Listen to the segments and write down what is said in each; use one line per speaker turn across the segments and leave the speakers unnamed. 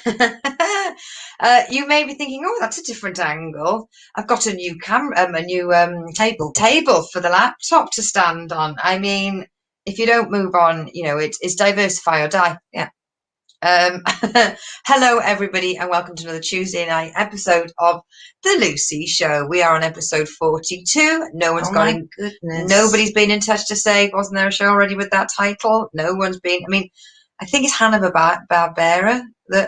You may be thinking, oh, that's a different angle. I've got a new camera, a new table for the laptop to stand on. I mean, if you don't move on, it's diversify or die. Yeah. Hello, everybody, and welcome to another Tuesday night episode of The Lucy Show. We are on episode 42. Nobody's been in touch to say, wasn't there a show already with that title? No one's been. I mean, I think it's Hanna-Barbera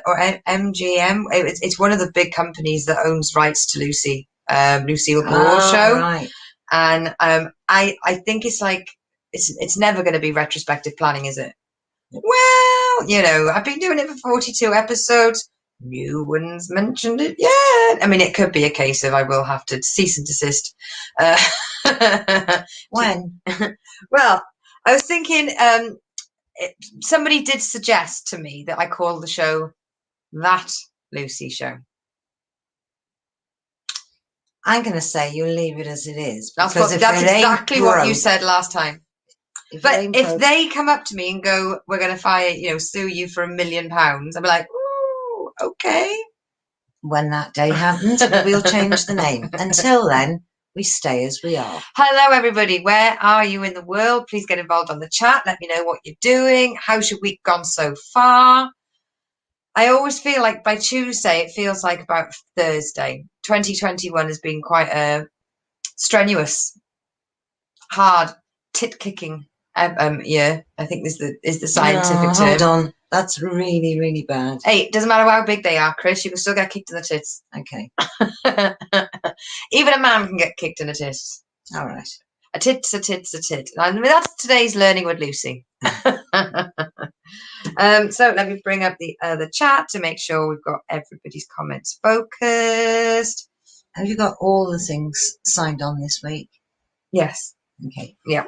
or MGM. It's one of the big companies that owns rights to Lucille Ball show.
Right.
And I think it's like it's never going to be retrospective planning, is it? Well, I've been doing it for 42 episodes. No one's mentioned it yet. I mean, it could be a case of I will have to cease and desist.
When?
Well, I was thinking somebody did suggest to me that I call the show That Lucy Show.
I'm going to say you'll leave it as it is.
That's exactly what you said last time. But if they come up to me and go, we're going to sue you for £1 million, I'll be like, ooh, okay.
When that day happens, we'll change the name. Until then, we stay as we are.
Hello, everybody. Where are you in the world? Please get involved on the chat. Let me know what you're doing. How's your week gone so far? I always feel like by Tuesday, it feels like about Thursday. 2021 has been quite a strenuous, hard, tit-kicking year, I think is the scientific term.
Hold on. That's really, really bad.
Hey, it doesn't matter how big they are, Chris. You can still get kicked in the tits.
Okay.
Even a man can get kicked in the tits.
All right.
A tit's a tit's a tit. And that's today's Learning with Lucy. So let me bring up the chat to make sure we've got everybody's comments focused.
Have you got all the things signed on this week?
Yes.
Okay.
Yeah.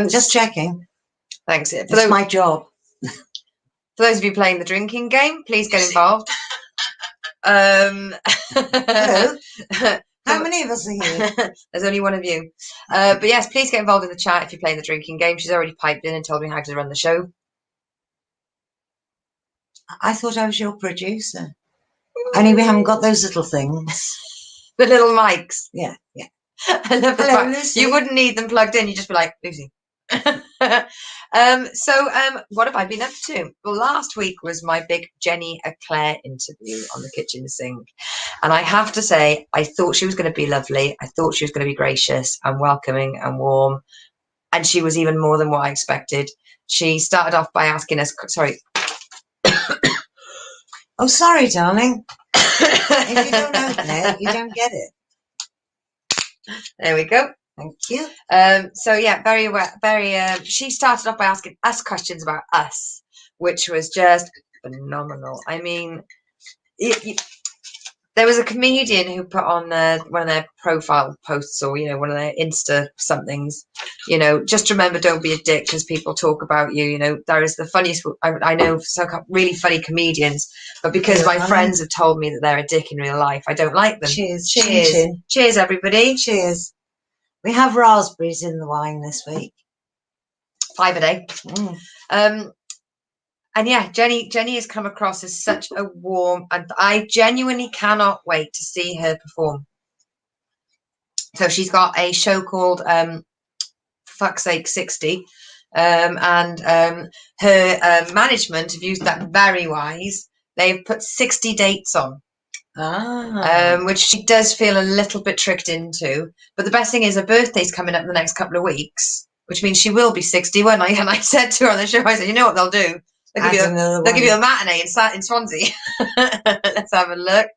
Just checking.
Thanks.
It's my job.
For those of you playing the drinking game, please get involved.
Hello. How many of us are here?
There's only one of you. But yes, please get involved in the chat if you're playing the drinking game. She's already piped in and told me how to run the show.
I thought I was your producer. Only we haven't got those little things.
The little mics.
Yeah.
I love the fact Lucy. You wouldn't need them plugged in. You'd just be like, Lucy. So what have I been up to? Well, last week was my big Jenny Eclair interview on the kitchen sink. And I have to say, I thought she was going to be lovely. I thought she was going to be gracious and welcoming and warm. And she was even more than what I expected. She started off by asking us, sorry.
Oh, sorry, darling. If you don't open it, you don't get it.
There we go.
Thank you.
So yeah, very. She started off by asking us questions about us, which was just phenomenal. I mean, there was a comedian who put on one of their profile posts or one of their Insta somethings. Just remember, don't be a dick because people talk about you. There is the funniest. I know some really funny comedians, but because my friends have told me that they're a dick in real life, I don't like them.
Cheers.
Cheers, everybody.
Cheers. We have raspberries in the wine this week.
5 a day. And yeah, Jenny has come across as such a warm, and I genuinely cannot wait to see her perform. So she's got a show called for fuck's sake 60, and her management have used that very wise. They've put 60 dates on. Which she does feel a little bit tricked into. But the best thing is her birthday's coming up in the next couple of weeks, which means she will be 60, won't I? And I said to her on the show, I said, you know what they'll do? They'll give you a matinee in Swansea. Let's have a look.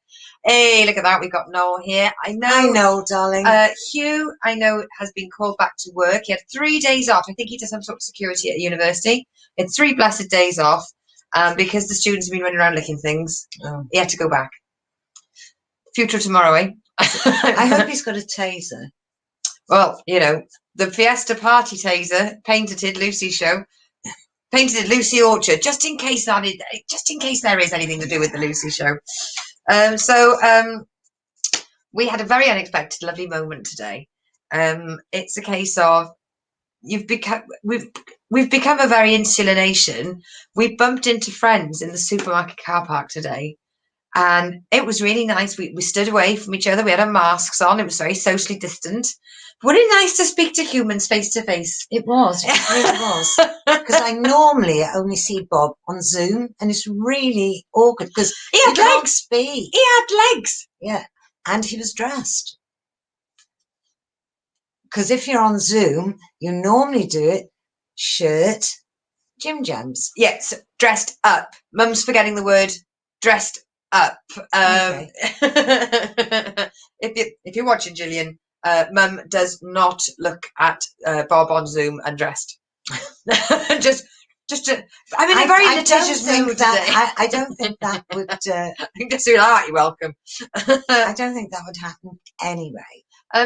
Hey, look at that. We've got Noel here. I
know, darling.
Hugh, I know, has been called back to work. He had 3 days off. I think he did some sort of security at university. He had 3 blessed days off because the students have been running around licking things. He had to go back. Future tomorrow, eh?
I hope he's got a taser.
Well, the Fiesta Party taser, painted Lucy show, painted Lucy Orchard, just in case there is anything to do with the Lucy show. So we had a very unexpected, lovely moment today. It's a case of we've become a very insular nation. We bumped into friends in the supermarket car park today, and it was really nice. We stood away from each other. We had our masks on. It was very socially distant. But it nice to speak to humans face to face.
It was. It really was. Because I normally only see Bob on Zoom, and it's really awkward because
He had
can't
legs.
speak.
He had legs.
Yeah, and he was dressed. Because if you're on Zoom, you normally do it shirt, gym jams.
Yes, dressed up. Mum's forgetting the word dressed up.
Okay.
If you're watching, Gillian, Mum does not look at Bob on Zoom undressed. just I'm in a very litigious mood today.
I don't think that would.
I think just you're welcome.
I don't think that would happen anyway.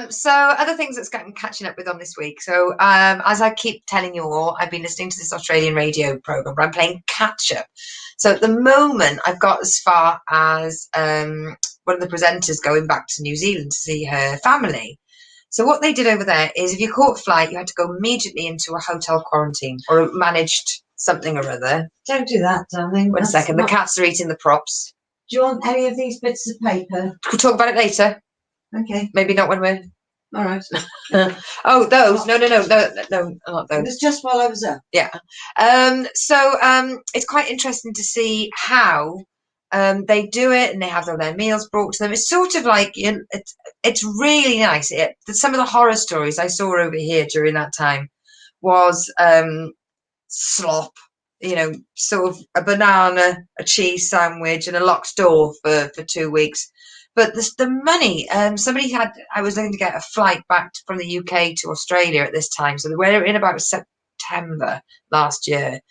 So other things that's catching up with on this week. So as I keep telling you all, I've been listening to this Australian radio program, but I'm playing catch up. So at the moment, I've got as far as one of the presenters going back to New Zealand to see her family. So what they did over there is if you caught a flight, you had to go immediately into a hotel quarantine or a managed something or other.
Don't do that, darling.
One second, the cats are eating the props.
Do you want any of these bits of paper?
We'll talk about it later.
Okay.
Maybe not when we're...
All right.
Oh, those? No, not those.
It was just while I was up.
Yeah. So it's quite interesting to see how they do it, and they have all their meals brought to them. It's sort of like it's really nice. Some of the horror stories I saw over here during that time was slop. You know, sort of a banana, a cheese sandwich, and a locked door for 2 weeks. But the money, I was looking to get a flight back from the UK to Australia at this time. So we were in about September last year.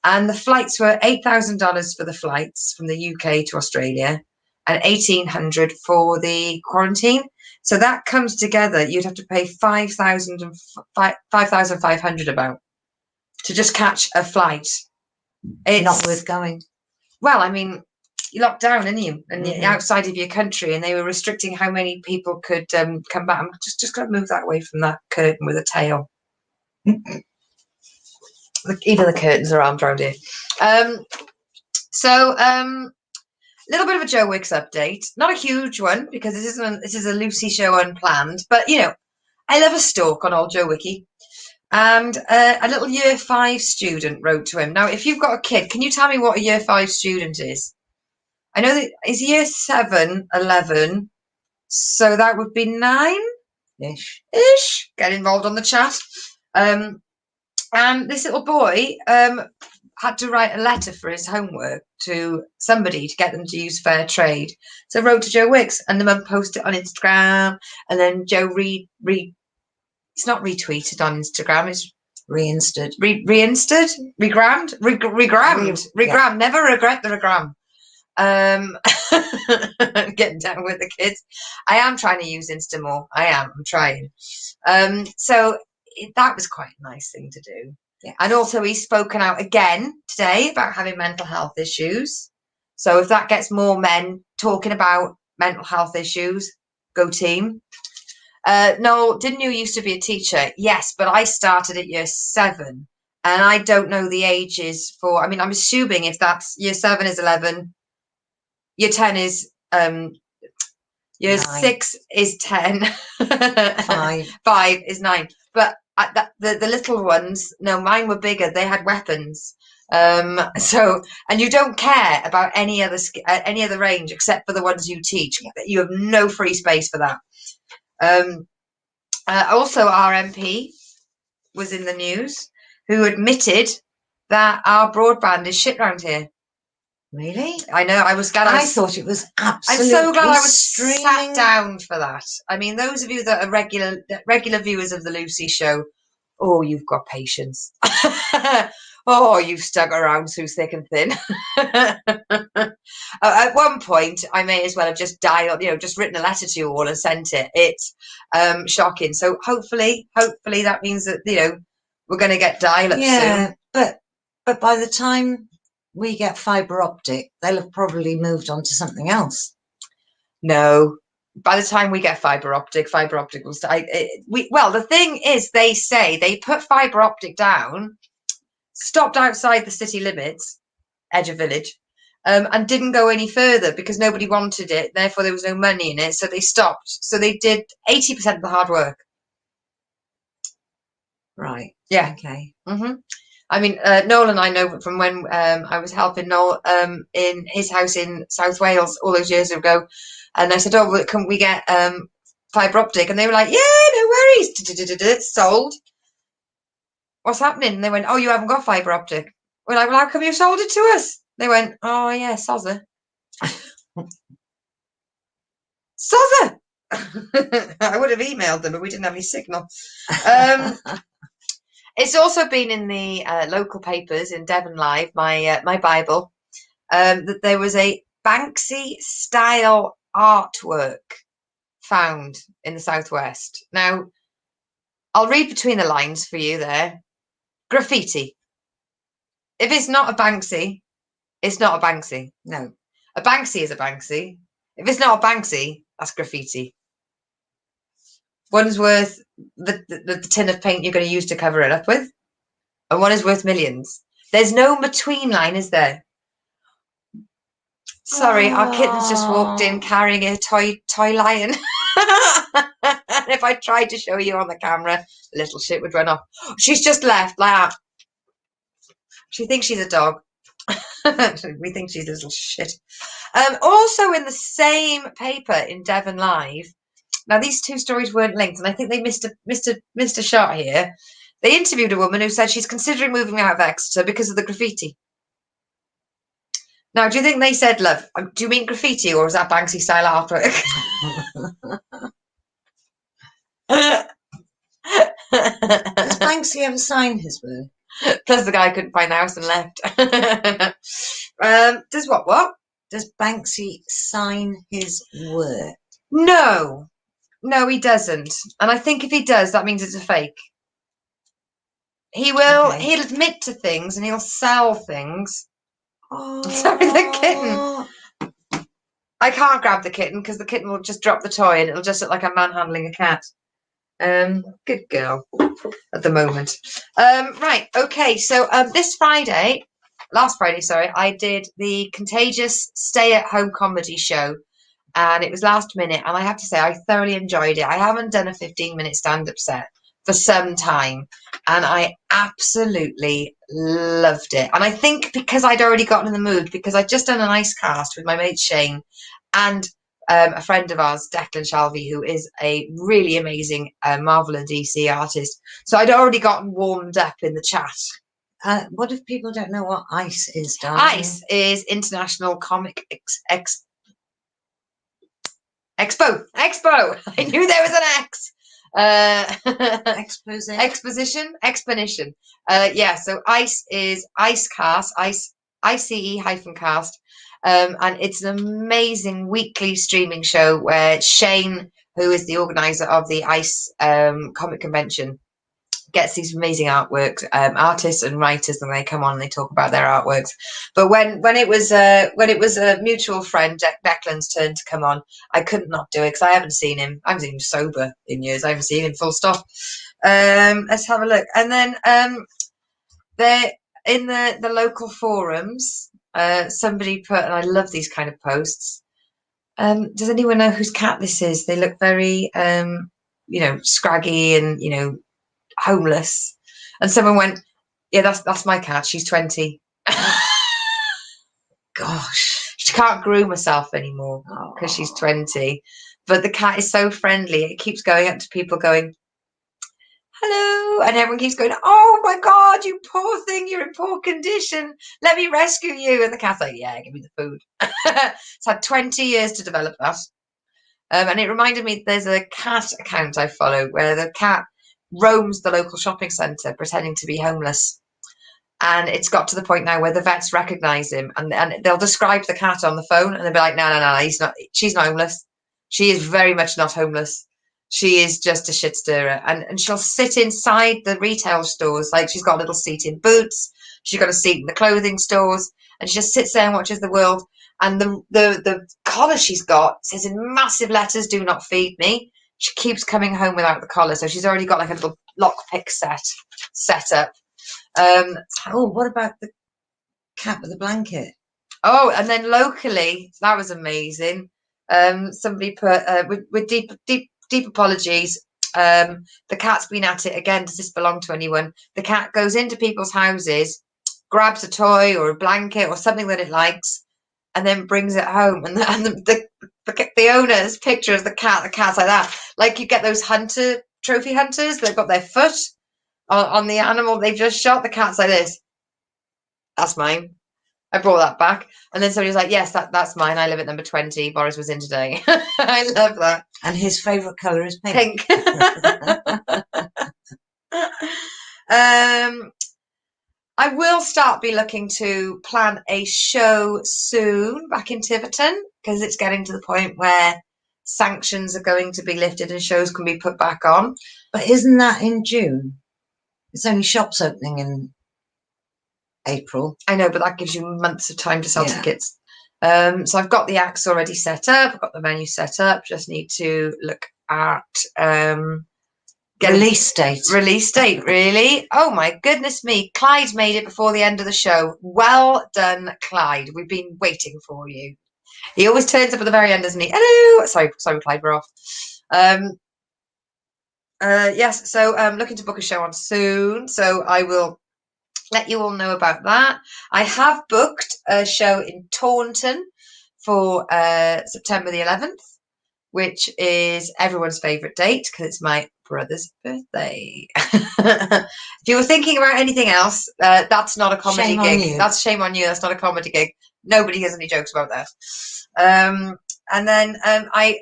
And the flights were $8,000 for the flights from the UK to Australia and $1,800 for the quarantine. So that comes together, you'd have to pay $5,500 about to just catch a flight. It's
not worth going.
Well, I mean, you're locked down, aren't you? And you're outside of your country, and they were restricting how many people could come back. I'm just going to move that away from that curtain with a tail. Even the curtains are armed around here. So a little bit of a Joe Wicks update. Not a huge one, because this is a Lucy show unplanned. But, you know, I love a stalk on old Joe Wiki. And a little Year 5 student wrote to him. Now, if you've got a kid, can you tell me what a Year 5 student is? I know that it's Year 7, 11, so that would be 9-ish. Get involved on the chat. And this little boy had to write a letter for his homework to somebody to get them to use fair trade. So I wrote to Joe Wicks, and the mum posted it on Instagram, and then Joe it's not retweeted on Instagram, it's
Re-insted.
Regrammed. Never regret the regram. Getting down with the kids. I am trying to use Insta more. I'm trying. So that was quite a nice thing to do. Yeah. And also he's spoken out again today about having mental health issues. So if that gets more men talking about mental health issues, go team. No, didn't you used to be a teacher? Yes, but I started at Year 7, and I don't know the ages for. I mean, I'm assuming if that's Year 7 is 11, Year 10 is Year 9. 6 is 10, 5 is 9. But the little ones, no, mine were bigger. They had weapons. So, and you don't care about any other range except for the ones you teach. You have no free space for that. Also, our MP was in the news, who admitted that our broadband is shit round here.
Really?
I know. I was glad.
I thought it was absolutely.
I'm so glad I was
streaming.
sat down for that. I mean, those of you that are regular viewers of the Lucy show, oh, you've got patience. Oh, you've stuck around through thick and thin. At one point, I may as well have just dialed, just written a letter to you all and sent it. It's shocking. So hopefully that means that, we're going to get dial-up soon.
But by the time we get fibre optic, they'll have probably moved on to something else.
No. By the time we get fibre optic will start. Well, the thing is, they say they put fibre optic down stopped outside the city limits, edge of village, and didn't go any further because nobody wanted it. Therefore, there was no money in it, so they stopped. So they did 80% of the hard work.
Right.
Yeah.
Okay.
I mean, Noel and I know from when I was helping Noel in his house in South Wales all those years ago, and I said, "Oh, well, can we get fibre optic?" And they were like, "Yeah, no worries." Sold. What's happening? And they went, "Oh, you haven't got fibre optic." We're like, "Well, how come you sold it to us?" They went, "Oh, yeah, Sozza." Sozza! I would have emailed them, but we didn't have any signal. It's also been in the local papers in Devon Live, my Bible, that there was a Banksy-style artwork found in the southwest. Now, I'll read between the lines for you there. Graffiti. If it's not a Banksy, it's not a Banksy.
No.
A Banksy is a Banksy. If it's not a Banksy, that's graffiti. One's worth the tin of paint you're going to use to cover it up with, and one is worth millions. There's no between line, is there? Sorry, our kitten's just walked in carrying a toy lion. And if I tried to show you on the camera, the little shit would run off. She's just left like that. She thinks she's a dog. We think she's a little shit. Also in the same paper in Devon Live. Now these two stories weren't linked, and I think they missed a shot here. They interviewed a woman who said she's considering moving out of Exeter because of the graffiti. Now, do you think they said, "Love, do you mean graffiti or is that Banksy style artwork?"
Does Banksy ever sign his work?
Plus the guy couldn't find the house and left. Does what?
Does Banksy sign his work?
No, he doesn't. And I think if he does, that means it's a fake. He will. Okay. He'll admit to things and he'll sell things. Oh. Sorry, the kitten. I can't grab the kitten because the kitten will just drop the toy and it'll just look like I'm manhandling a cat. Good girl at the moment. Right, okay, so last Friday, I did the Contagious stay-at-home comedy show, and it was last minute, and I have to say I thoroughly enjoyed it. I haven't done a 15-minute stand-up set for some time, and I absolutely loved it. And I think because I'd already gotten in the mood, because I'd just done an ice cast with my mate Shane and a friend of ours, Declan Shalvey, who is a really amazing Marvel and DC artist. So I'd already gotten warmed up in the chat.
What if people don't know what ICE is, darling?
ICE is International Comic Expo. I knew there was an X. Expedition. Yeah, so ICE is ICEcast, ICE-cast. And it's an amazing weekly streaming show where Shane, who is the organizer of the ICE comic convention, gets these amazing artworks, artists and writers, and they come on and they talk about their artworks. But when it was a mutual friend, Declan's turn to come on, I couldn't not do it because I haven't seen him. I haven't seen him sober in years. I haven't seen him full stop. Let's have a look. And then they're in the local forums. Somebody put, and I love these kind of posts. Does anyone know whose cat this is? They look very, scraggy and, homeless. And someone went, "Yeah, that's my cat. She's 20. Gosh, she can't groom herself anymore because she's 20. But the cat is so friendly. It keeps going up to people going, "Hello," and everyone keeps going, "Oh my God, you poor thing, you're in poor condition. Let me rescue you." And the cat's like, "Yeah, give me the food." It's had 20 years to develop that. And it reminded me, there's a cat account I follow where the cat roams the local shopping centre pretending to be homeless. And it's got to the point now where the vets recognise him and they'll describe the cat on the phone and they'll be like, no, she's not homeless. She is very much not homeless. She is just a shit stirrer. And she'll sit inside the retail stores, like she's got a little seat in Boots, she's got a seat in the clothing stores, and she just sits there and watches the world. And the collar she's got says in massive letters, "Do not feed me." She keeps coming home without the collar, so she's already got like a little lockpick set up.
Oh, what about the cat with the blanket?
Oh, and then locally, that was amazing. Somebody put with deep apologies. The cat's been at it again. Does this belong to anyone? The cat goes into people's houses, grabs a toy or a blanket or something that it likes, and then brings it home. And the owner's picture of the cat. The cat's like that. Like you get those trophy hunters. They've got their foot on the animal they've just shot. The cat's like this. That's mine. I brought that back. And then somebody was like, yes, that's mine. I live at number 20. Boris was in today. I love that.
And his favourite colour is pink.
I will be looking to plan a show soon back in Tiverton, because it's getting to the point where sanctions are going to be lifted and shows can be put back on.
But isn't that in June? It's only shops opening in April.
I know, but that gives you months of time to sell tickets. So I've got the acts already set up. I've got the venue set up. Just need to look at
release date.
Release date, really? Oh my goodness me! Clyde made it before the end of the show. Well done, Clyde. We've been waiting for you. He always turns up at the very end, doesn't he? Hello. Sorry, Clyde. We're off. Yes. So I'm looking to book a show on soon. So I will let you all know about that. I have booked a show in Taunton for September the 11th, which is everyone's favourite date because it's my brother's birthday. If you were thinking about anything else, that's not a comedy gig. That's shame on you. That's not a comedy gig. Nobody has any jokes about that. And then I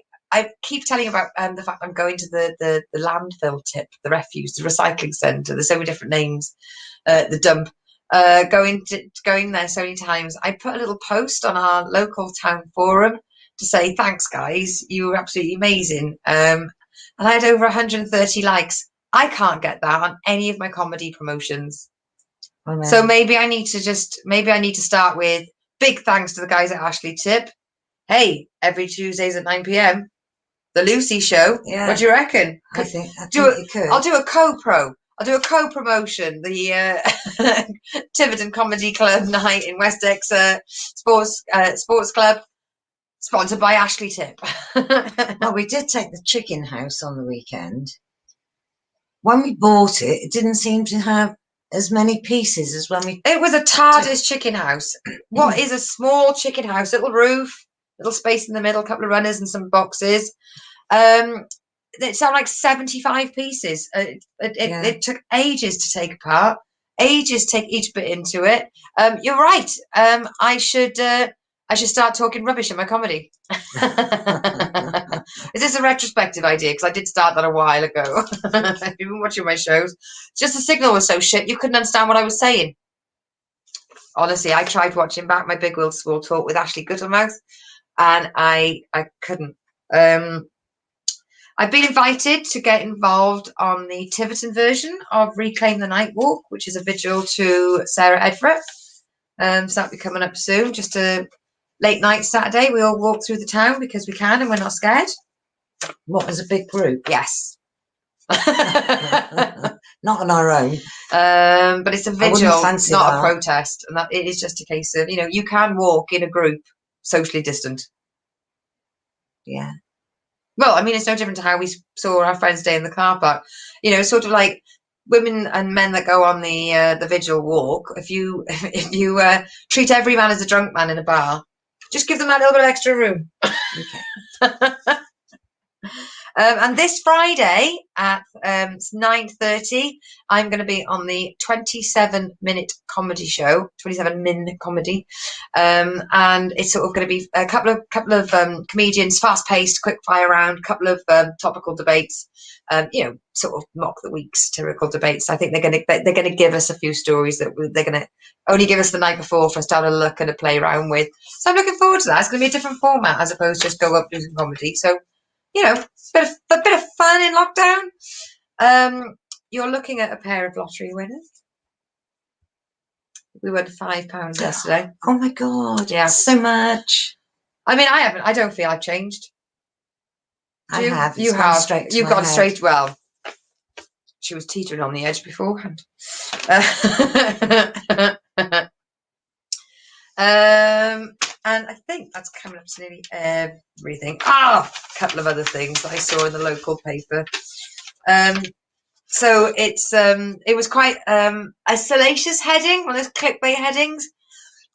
keep telling you about the fact I'm going to the landfill tip, the refuse, the recycling centre. There's so many different names. The dump. Going there so many times. I put a little post on our local town forum to say thanks, guys. You were absolutely amazing. And I had over 130 likes. I can't get that on any of my comedy promotions. Oh, so maybe I need to start with big thanks to the guys at Ashley Tip. Hey, every Tuesdays at 9 p.m. the Lucy Show. Yeah. What do you reckon?
I think you could.
I'll do a co-pro. I'll do a co-promotion, the Tiverton Comedy Club night in West Exeter Sports Club, sponsored by Ashley Tip.
Well, we did take the chicken house on the weekend. When we bought it, it didn't seem to have as many pieces as when we...
It was a TARDIS chicken house. What is a small chicken house? Little roof, little space in the middle, a couple of runners and some boxes. It sounded like 75 pieces. It took ages to take apart, ages to take each bit into it. You're right. I should start talking rubbish in my comedy. Is this a retrospective idea? Because I did start that a while ago. If you've been watching my shows, just the signal was so shit you couldn't understand what I was saying. Honestly, I tried watching back my Big Will Small Talk with Ashley Guttlemouth, and I couldn't. I've been invited to get involved on the Tiverton version of Reclaim the Night Walk, which is a vigil to Sarah Edfrett. So that'll be coming up soon. Just a late night Saturday. We all walk through the town because we can and we're not scared.
What, as a big group?
Yes.
Not on our own.
But it's a vigil, not a protest. And that it is just a case of, you can walk in a group socially distant.
Yeah.
Well, I mean, it's no different to how we saw our friends stay in the car park. Sort of like women and men that go on the vigil walk. If you treat every man as a drunk man in a bar, just give them that little bit of extra room. Okay. And this Friday at 9:30, I'm going to be on the 27-minute comedy show, 27-min comedy, and it's sort of going to be a couple of comedians, fast-paced, quick-fire round, couple of topical debates, sort of mock the week's satirical debates. I think they're going to give us a few stories that they're going to only give us the night before for us to have a look and a play around with. So I'm looking forward to that. It's going to be a different format as opposed to just go up do some comedy. So. A bit of fun in lockdown. You're looking at a pair of lottery winners. We won £5 yesterday.
Oh my God! Yeah, so much.
I mean, I don't feel I've changed.
I have.
You have. You've got straight. Well, she was teetering on the edge beforehand. And I think that's coming up to nearly everything. A couple of other things that I saw in the local paper. So it was quite a salacious heading, one of those clickbait headings.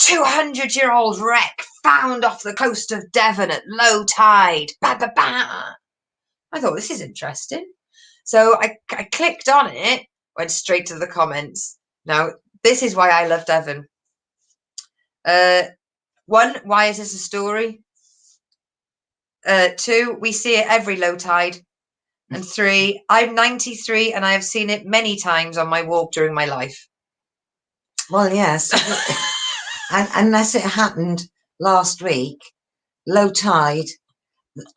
200-year-old wreck found off the coast of Devon at low tide. Ba, ba, ba. I thought, this is interesting. So I clicked on it, went straight to the comments. Now, this is why I love Devon. 1, why is this a story? 2, we see it every low tide. And 3, I'm 93 and I have seen it many times on my walk during my life.
Well, yes. Unless it happened last week, low tide,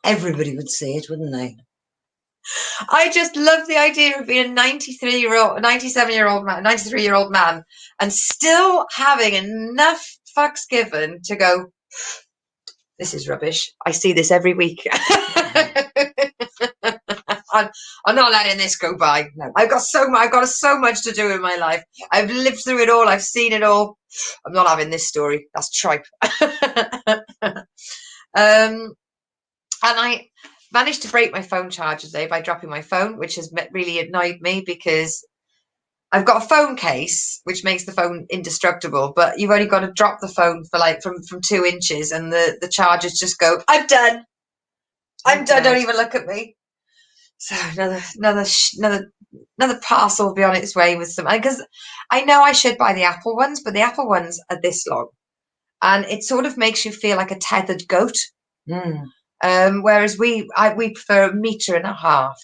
everybody would see it, wouldn't they?
I just love the idea of being a 97-year-old man, 93-year-old man, and still having enough fucks given to go, this is rubbish. I see this every week. I'm not letting this go by. No. I've got so much to do in my life. I've lived through it all. I've seen it all. I'm not having this story. That's tripe. And I managed to break my phone charger today by dropping my phone, which has really annoyed me because I've got a phone case which makes the phone indestructible, but you've only got to drop the phone for like from 2 inches and the chargers just go, I'm done. I'm done. Don't even look at me. So another parcel will be on its way with some, because I know I should buy the Apple ones, but the Apple ones are this long, and it sort of makes you feel like a tethered goat. Whereas we prefer 1.5 meters,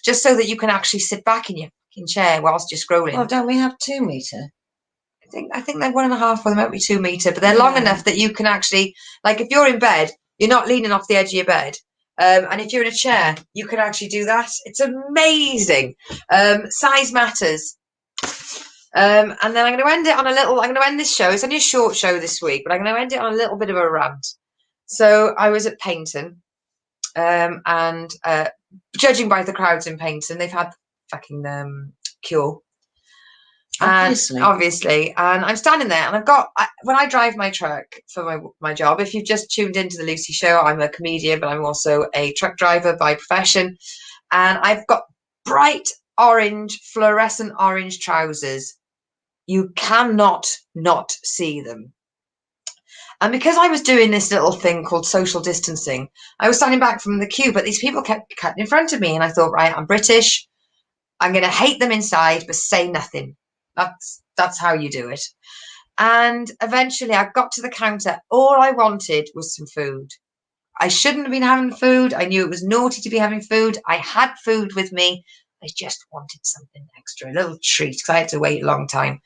just so that you can actually sit back in your fucking chair whilst you're scrolling.
Well, don't we have 2 meter?
I think they're 1.5, or they might be 2 meter, but they're long enough that you can actually, like, if you're in bed, you're not leaning off the edge of your bed. And if you're in a chair, you can actually do that. It's amazing. Size matters. And then I'm going to end it on I'm going to end this show. It's only a short show this week, but I'm going to end it on a little bit of a rant. So I was at Paignton, and judging by the crowds in Paignton, they've had fucking cure. Obviously, and I'm standing there, and when I drive my truck for my job, if you've just tuned into the Lucy Show, I'm a comedian, but I'm also a truck driver by profession, and I've got bright orange, fluorescent orange trousers. You cannot not see them. And because I was doing this little thing called social distancing, I was standing back from the queue, but these people kept cutting in front of me, and I thought, right, I'm British, I'm going to hate them inside, but say nothing. That's how you do it. And eventually I got to the counter. All I wanted was some food. I shouldn't have been having food. I knew it was naughty to be having food. I had food with me. I just wanted something extra, a little treat, because I had to wait a long time.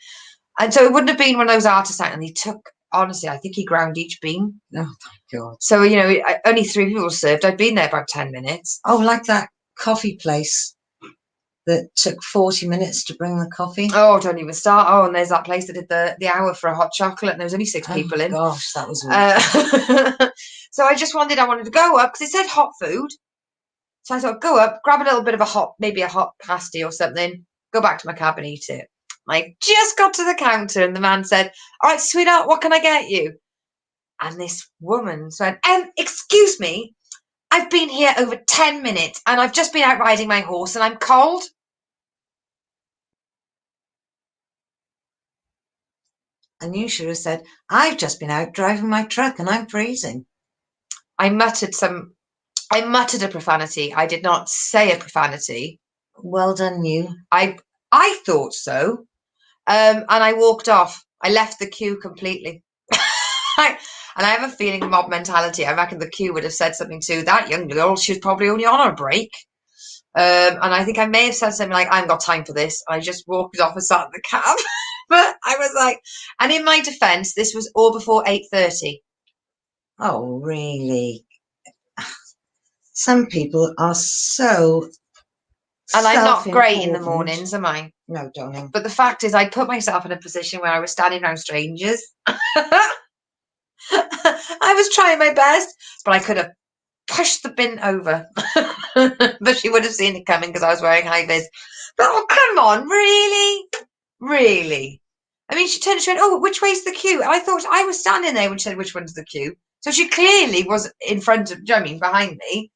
And so it wouldn't have been one of those artisan. And he took, honestly, I think he ground each bean.
Oh, my God.
So, only 3 people served. I'd been there about 10 minutes.
Oh, like that coffee place that took 40 minutes to bring the coffee.
Oh, don't even start. Oh, and there's that place that did the hour for a hot chocolate, and there was only 6 people in.
Gosh, that was awful.
So I wanted to go up, because it said hot food. So I thought, go up, grab a little bit of maybe a hot pasty or something, go back to my cab and eat it. I just got to the counter, and the man said, all right, sweetheart, what can I get you? And this woman said, excuse me, I've been here over 10 minutes, and I've just been out riding my horse, and I'm cold.
And you should have said, I've just been out driving my truck and I'm freezing.
I muttered a profanity. I did not say a profanity.
Well done, you.
I thought so. And I walked off. I left the queue completely. And I have a feeling mob mentality. I reckon the queue would have said something to that young girl. She was probably only on her break. And I think I may have said something like, I haven't got time for this. I just walked off and sat in the cab. But I was like, and in my defence, this was all before 8:30.
Oh, really? Some people are so.
And I'm not great in the mornings, am I?
No, darling.
But the fact is, I put myself in a position where I was standing around strangers. I was trying my best, but I could have pushed the bin over. But she would have seen it coming because I was wearing high vis. Oh, come on, really? Really? I mean, she turned and went, oh, which way's the queue? And I thought I was standing there when she said, which one's the queue? So she clearly was in front of, do you know what I mean, behind me.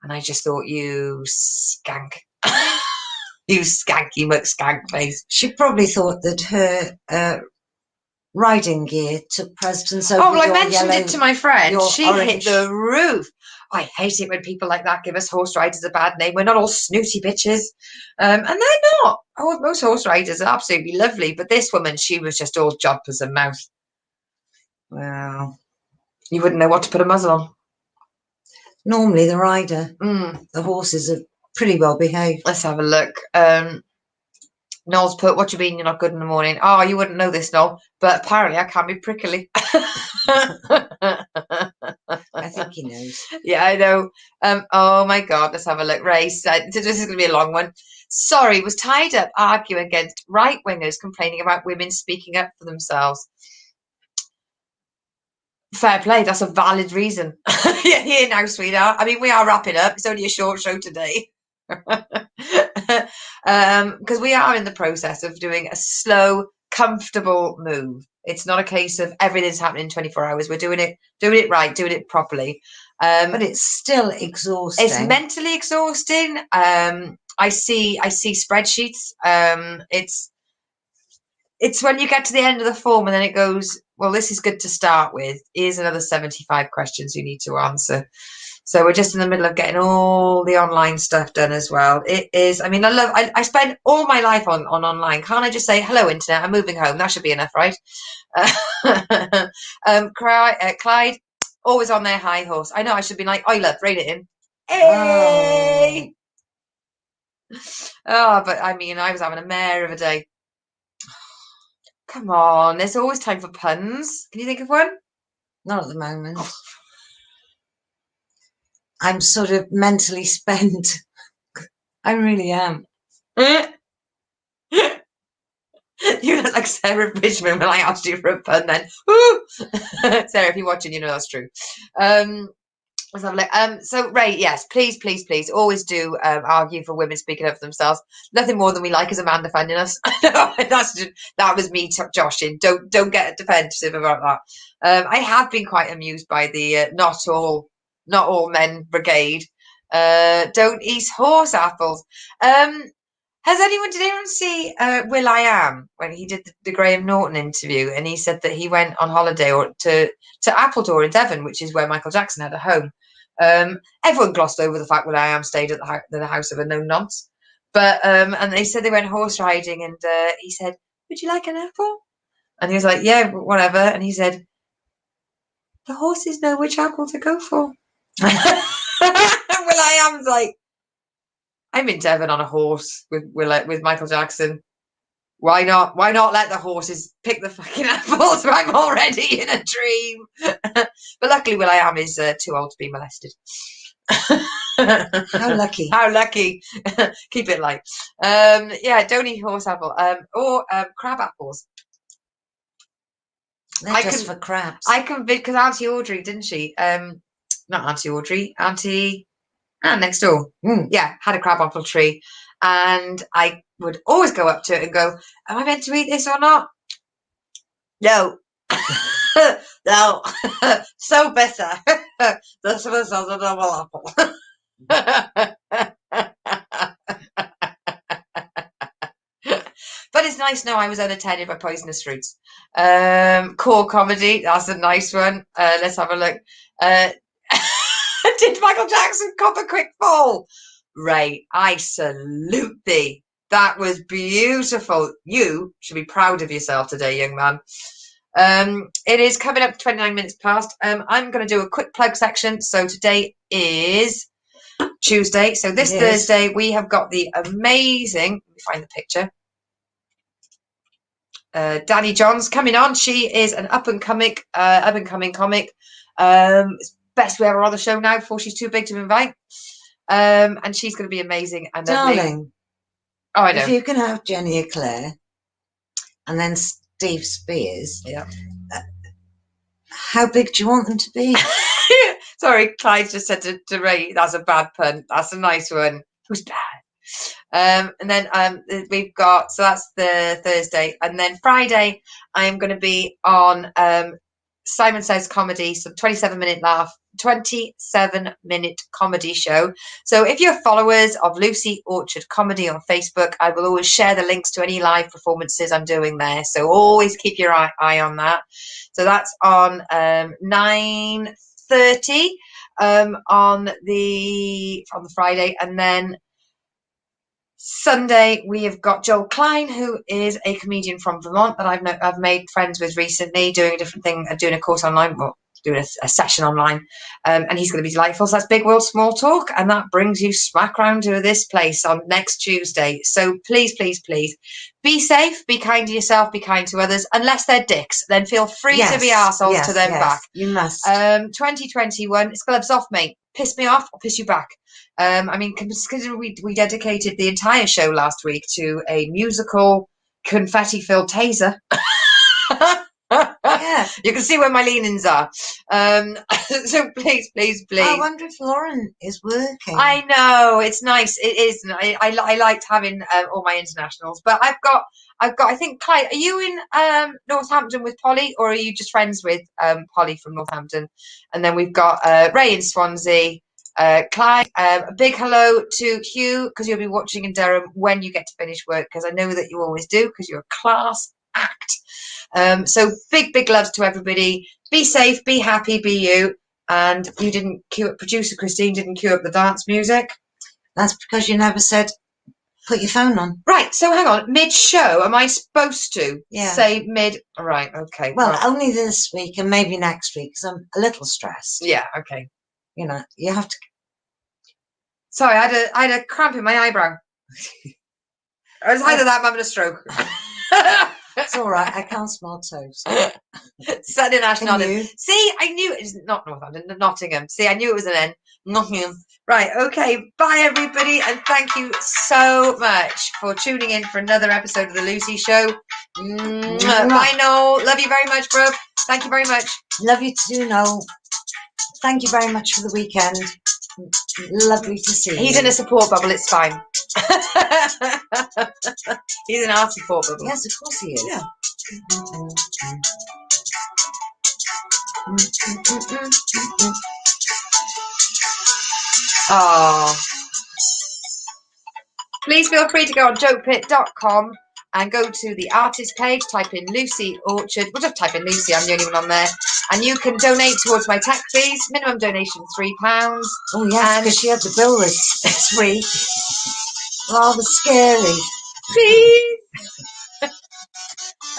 And I just thought, you skank. You skanky McSkank face.
She probably thought that her riding gear took precedence over
Oh, well, I
your
mentioned
yellow,
it to my friend.
your
She hit
orange.
the roof. I hate it when people like that give us horse riders a bad name. We're not all snooty bitches. And they're not. Oh, most horse riders are absolutely lovely. But this woman, she was just all jumpers and mouth.
Well,
You wouldn't know what to put a muzzle on.
normally the rider,
Mm.
the horses are pretty well behaved.
Let's have a look. Noel's put, what do you mean you're not good in the morning? Oh, you wouldn't know this, Noel, but apparently I can be prickly.
I think he knows.
Yeah, I know. Oh my God, let's have a look. Ray said, this is going to be a long one. Sorry, was tied up arguing against right-wingers complaining about women speaking up for themselves. Fair play, that's a valid reason. Yeah, here now, sweetheart. I mean, we are wrapping up. It's only a short show today. Because we are in the process of doing a slow, comfortable move. It's not a case of everything's happening in 24 hours. We're doing it right, doing it properly.
But it's still exhausting.
It's mentally exhausting. I see spreadsheets. It's when you get to the end of the form and then it goes, well, this is good to start with. Here's another 75 questions you need to answer. So we're just in the middle of getting all the online stuff done as well. It is, I mean, I spend all my life on online. Can't I just say, hello, internet, I'm moving home. That should be enough, right? Clyde, always on their high horse. I know, I should be like, I love, rein it in. Hey! Oh, but I mean, I was having a mare of a day. Come on, there's always time for puns. Can you think of one?
Not at the moment. I'm sort of mentally spent. I really am.
You look like Sarah Bridgman when I asked you for a pun then. Woo! Sarah, if you're watching, you know that's true. Let's have a look. So Ray, yes, please, always do argue for women speaking up for themselves. Nothing more than we like is a man defending us. That was me joshing. Don't get defensive about that. I have been quite amused by the not all men brigade. Don't eat horse apples. Did anyone see will.i.am when he did the Graham Norton interview, and he said that he went on holiday to Appledore in Devon, which is where Michael Jackson had a home. Everyone glossed over the fact will.i.am stayed at the house of a no nonce, but and they said they went horse riding, and he said, "Would you like an apple?" And he was like, "Yeah, whatever." And he said, "The horses know which apple to go for." will.i.am's like, I'm in Devon on a horse with Michael Jackson. Why not? Why not let the horses pick the fucking apples? I'm already in a dream. But luckily, will.i.am is too old to be molested.
How lucky!
How lucky! Keep it light. Yeah, don't eat horse apple. Or crab apples.
They're just for crabs.
I can because Auntie Audrey, didn't she? Not Auntie Audrey. Auntie. Next door. Yeah, had a crab apple tree, and I would always go up to it and go, "Am I meant to eat this or not?" No, no, so bitter. This was a double apple. But it's nice now I was unattended by poisonous fruits. Core comedy, that's a nice one. Let's have a look. Did Michael Jackson cop a quick fall? Ray, I salute thee. That was beautiful. You should be proud of yourself today, young man. It is coming up 29 minutes past. I'm going to do a quick plug section. So today is Tuesday. So this Thursday, we have got the amazing, let me find the picture. Danny Johns coming on. She is an up and coming comic. Best we ever on the show now before she's too big to invite. And she's going to be amazing. And
darling,
oh, I know.
If you can have Jenny Eclair and then Steve Spears,
yeah.
How big do you want them to be?
Sorry, Clyde just said to Ray, that's a bad pun. That's a nice one. Who's bad? And then we've got, so that's the Thursday. And then Friday, I am going to be on Simon Says Comedy, so 27-minute comedy show. So if you're followers of Lucy Orchard Comedy on Facebook, I will always share the links to any live performances I'm doing there. So always keep your eye on that. So that's on 9:30 on the Friday, and then Sunday we have got Joel Klein, who is a comedian from Vermont that I've made friends with recently, doing a different thing, doing a course online, well, doing a session online, and he's going to be delightful. So that's Big World Small Talk, and that brings you smack round to this place on next Tuesday. So please, please, please be safe, be kind to yourself, be kind to others. Unless they're dicks, then feel free to be arseholes to them back.
You must.
2021, it's gloves off, mate. Piss me off, I'll piss you back. I mean, consider we dedicated the entire show last week to a musical confetti-filled taser.
Yeah.
You can see where my leanings are. So please, please, please.
I wonder if Lauren is working.
I know, it's nice. It is. I liked having all my internationals, but I've got. I think, Clyde, are you in Northampton with Polly, or are you just friends with Polly from Northampton? And then we've got Ray in Swansea. Clyde, a big hello to Hugh, because you'll be watching in Durham when you get to finish work, because I know that you always do, because you're a class act. So big loves to everybody. Be safe, be happy, be you. And you didn't cue up, producer Christine didn't cue up the dance music.
That's because you never said put your phone on.
Right, so hang on, mid-show, am I supposed to say mid? Right, okay.
Well, only this week and maybe next week, because I'm a little stressed.
Yeah, okay.
You know, you have to.
Sorry, I had a cramp in my eyebrow. I was either that, I'm having a stroke.
It's all right. I can't smell toast.
Saturday Nash Nottingham. See, I knew it was not Northampton, Nottingham. See, I knew it was an N. Nottingham. Right, okay. Bye, everybody, and thank you so much for tuning in for another episode of The Lucy Show. Bye, Noel. Love you very much, bro. Thank you very much.
Love you too, Noel. Thank you very much for the weekend. Lovely to see you.
He's in a support bubble, it's fine. He's in our support bubble.
Yes, of course he is.
Yeah. Oh. Please feel free to go on jokepit.com and go to the artist page, type in Lucy Orchard. We'll just type in Lucy, I'm the only one on there. And you can donate towards my tech fees. Minimum donation £3.
Oh, yes, because she had the bill this week. Rather scary.
Please.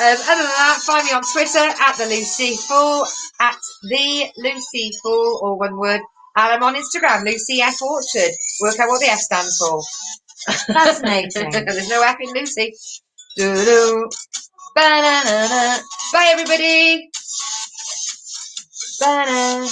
Other than that, find me on Twitter at the Lucy Fool, at the Lucy Fool, or one word. And I'm on Instagram, Lucy F Orchard. Work out what the F stands for.
Fascinating.
There's no F in Lucy. Doo-doo. Ba-na-na-na. Bye, everybody. Ba-na.